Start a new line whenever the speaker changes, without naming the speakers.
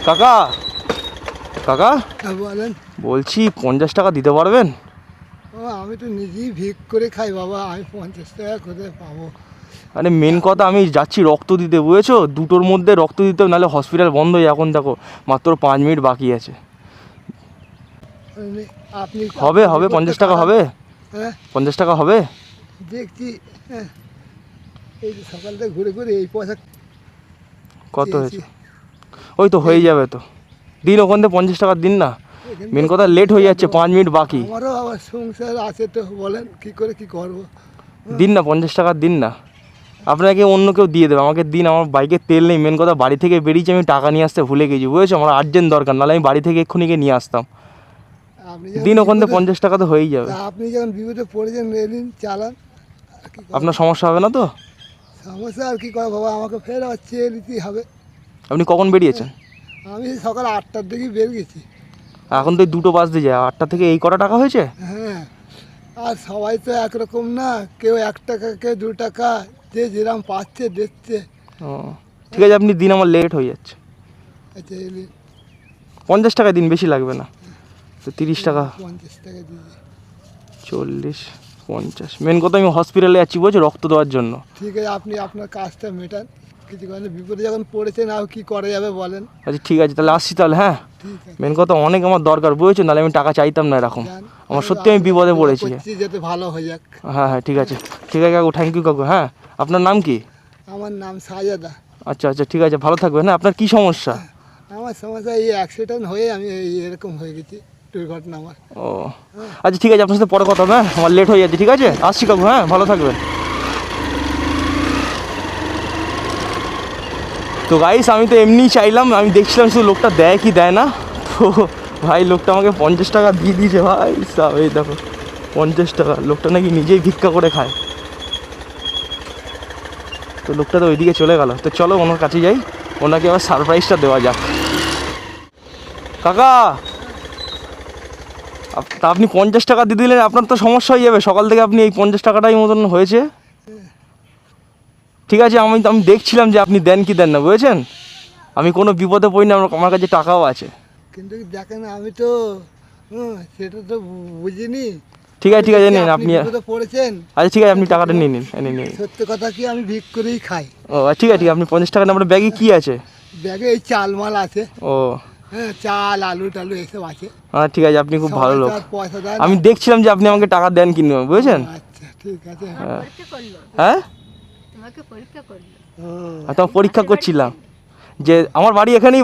কাকা কাকা
বলেন।
বলছি 50 টাকা দিতে পারবেন?
ও আমি তো নিজেই ভিক করে খাই বাবা, আমি 50 টাকা কোথায় পাবো?
আরে মেন কথা, আমি যাচ্ছি রক্ত দিতে, বুঝেছো? দুটোর মধ্যে রক্ত দিতে হবে, নাহলে হসপিটাল বন্ধ হয়ে, এখন দেখো মাত্র 5 মিনিট বাকি আছে।
আপনি
হবে হবে 50 টাকা হবে?
হ্যাঁ
50 টাকা হবে?
দেখছি। হ্যাঁ এই যে সকাল থেকে ঘুরে ঘুরে এই পয়সা
কত
চেয়েছি।
হয়েছে? ওই তো হয়ে যাবে তো। দিন ওখান থেকে 50 টাকা দিন না।
এখান
মেন
থেকে
কথা লেট হয়ে যাচ্ছে, 5 মিনিট বাকি।
আমারও আবার সংসার আছে, তো বলেন কি করে কি করবো?
দিন না 50 টাকা দিন না। আপনাকে অন্য কেউ দিয়ে দেবে, আমাকে দিন। আমার বাইকের তেল নেই, মেন কথা বাড়ি থেকে বেরিয়েছি, আমি টাকা নিয়ে আসতে ভুলে গেছি, বুঝেছো? আমার আর্জেন্ট দরকার, নাহলে আমি বাড়ি থেকে এক্ষুনি গিয়ে নিয়ে আসতাম।
আপনি যখন
দিন ওখান থেকে
বিপদে-
50 টাকা তো হয়েই যাবে।
তা আপনি যখন বিপদে পড়েছেন রেলিং চালান, আর কি করবো?
আপনার সমস্যা হবে না তো?
সমস্যা আর কি করে বাবা, আমাকে ফের হচ্ছে নিতেই হবে।
আপনি কখন বেরিয়েছেন?
আমি সকাল 8টার দিকে বের গেছি।
এখন তো এই 2টো বাজতে যায়, 8টা থেকে এই কটা টাকা হয়েছে?
হ্যাঁ, আর সবাই তো একরকম না, কেউ 1 টাকা, কেউ 2 টাকা, যে যেরকম পাচ্ছে দিচ্ছে।
ও ঠিক আছে, আপনি দিন, আমার লেট হয়ে যাচ্ছে।
আচ্ছা
50 টাকা দিন, বেশি লাগবে না তো। 30 টাকা,
50 টাকা দিয়ে
40, 50। মেন কথা আমি হসপিটালে যাচ্ছি, বুঝছো, রক্ত দেওয়ার জন্য।
ঠিক আছে, আপনি আপনার কাজটা মেটান। কিছু করেন, বিপদে যখন পড়েছেন আর কি করা যাবে বলেন?
আচ্ছা ঠিক আছে, তাহলে আসছি তাহলে। হ্যাঁ,
ঠিক আছে,
মেন কথা অনেক আমার দরকার, বুঝেছো, নাহলে আমি টাকা চাইতাম না এরকম।
যান।
আমার সত্যি আমি বিপদে
দোয়া
পড়েছি।
করছি যাতে ভালো হয়ে যাক।
হ্যাঁ হ্যাঁ ঠিক আছে, ঠিক আছে কাকু, থ্যাংক ইউ কাকু। হ্যাঁ, আপনার নাম কি?
আমার নাম সাজাদা।
আচ্ছা আচ্ছা ঠিক আছে, ভালো থাকবেন। হ্যাঁ, আপনার কী সমস্যা?
আমার সমস্যা এই অ্যাক্সিডেন্ট হয়ে আমি এরকম হয়ে গেছি, দুর্ঘটনা আমার।
ও আচ্ছা ঠিক আছে, আপনার সাথে পরে কথা হবে। হ্যাঁ, আমার লেট হয়ে যাচ্ছে, ঠিক আছে? আসছি কাকু, হ্যাঁ, ভালো থাকবেন। তো গাইস, আমি তো এমনিই চাইলাম, আমি দেখছিলাম শুধু লোকটা দেয় কি দেয় না। তো ভাই লোকটা আমাকে 50 টাকা দিয়ে দিয়েছে ভাই সাব। এই দেখো 50 টাকা, লোকটা নাকি নিজেই ভিক্ষা করে খায়। তো লোকটা তো ওইদিকে চলে গেল। তো চলো ওনার কাছে যাই, ওনাকে আবার সারপ্রাইজটা দেওয়া যাক। কাকা, তা আপনি 50 টাকা দিয়ে দিলেন, আপনার তো সমস্যা হয়ে যাবে। সকাল থেকে আপনি এই 50 টাকাটাই মতন হয়েছে। ঠিক আছে, আমি দেখছিলাম যে আপনি দেন কি দেন না, বুঝেছেন? আমি কোনো বিপদে পড়ি না, আমার কাছে টাকাও আছে।
কিন্তু দেখেন আমি তো সেটা তো বুঝিনি।
ঠিক আছে ঠিক আছে, নিন আপনি।
বিপদে পড়েছেন।
আচ্ছা ঠিক আছে, আপনি টাকাটা নিয়ে নিন, নিন নিন।
সত্যি কথা কি, আমি ভিক করেই খাই।
ও ঠিক আছে ঠিক আছে, আপনি 50 টাকা নেন। আপনার ব্যাগে কী আছে?
ব্যাগে এই চাল মাল আছে।
ও
হ্যাঁ, চাল আলু টালু এসব আছে।
হ্যাঁ ঠিক আছে, আপনি খুব ভালো
সবাই তো
লোক।
আর পয়সা দেয় না।
আমি দেখছিলাম যে আপনি আমাকে টাকা দেন কিনে, বুঝেছেন?
আচ্ছা ঠিক আছে।
পরীক্ষা করলো,
হ্যাঁ,
তোমাকে পরীক্ষা করলো।
ও,
আর তোমার পরীক্ষা করছিলাম যে আমার বাড়ি এখানেই।